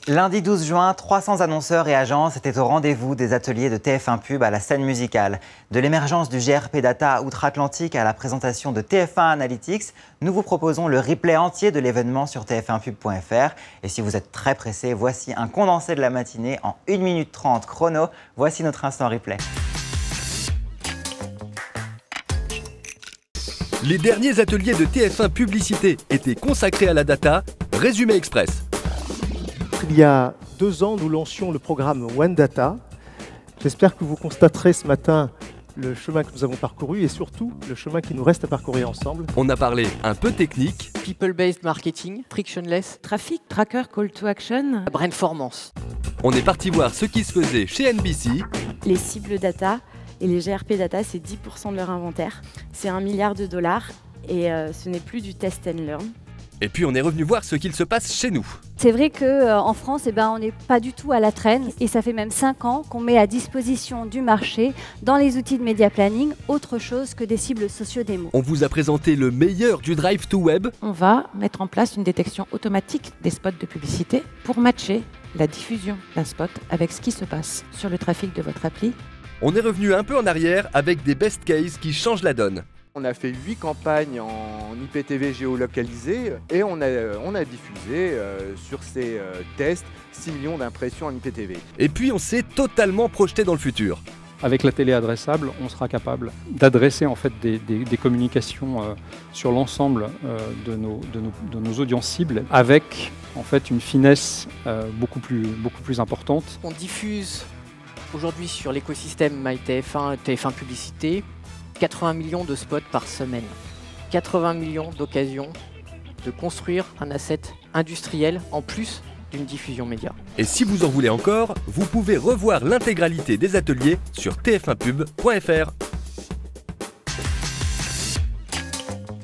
Lundi 12 juin, 300 annonceurs et agences étaient au rendez-vous des ateliers de TF1 Pub à la scène musicale. De l'émergence du GRP Data outre-Atlantique à la présentation de TF1 Analytics, nous vous proposons le replay entier de l'événement sur tf1pub.fr. Et si vous êtes très pressé, voici un condensé de la matinée en 1 minute 30 chrono. Voici notre instant replay. Les derniers ateliers de TF1 Publicité étaient consacrés à la data. Résumé express. Il y a 2 ans, nous lancions le programme One Data. J'espère que vous constaterez ce matin le chemin que nous avons parcouru et surtout le chemin qui nous reste à parcourir ensemble. On a parlé un peu technique. People-based marketing, frictionless, Trafic, tracker, call to action, brandformance. On est parti voir ce qui se faisait chez NBC. les cibles data et les GRP data, c'est 10% de leur inventaire. C'est $1 milliard et ce n'est plus du test and learn. Et puis on est revenu voir ce qu'il se passe chez nous. C'est vrai qu'en France, on n'est pas du tout à la traîne et ça fait même 5 ans qu'on met à disposition du marché, dans les outils de média planning, autre chose que des cibles socio-démo. On vous a présenté le meilleur du drive to web. On va mettre en place une détection automatique des spots de publicité pour matcher la diffusion d'un spot avec ce qui se passe sur le trafic de votre appli. On est revenu un peu en arrière avec des best cases qui changent la donne. On a fait 8 campagnes en IPTV géolocalisé et on a diffusé sur ces tests 6 millions d'impressions en IPTV. Et puis on s'est totalement projeté dans le futur. Avec la télé adressable, on sera capable d'adresser en fait des communications sur l'ensemble de nos audiences cibles avec en fait une finesse beaucoup plus importante. On diffuse aujourd'hui sur l'écosystème MyTF1, TF1 Publicité, 80 millions de spots par semaine. 80 millions d'occasions de construire un asset industriel en plus d'une diffusion média. Et si vous en voulez encore, vous pouvez revoir l'intégralité des ateliers sur tf1pub.fr.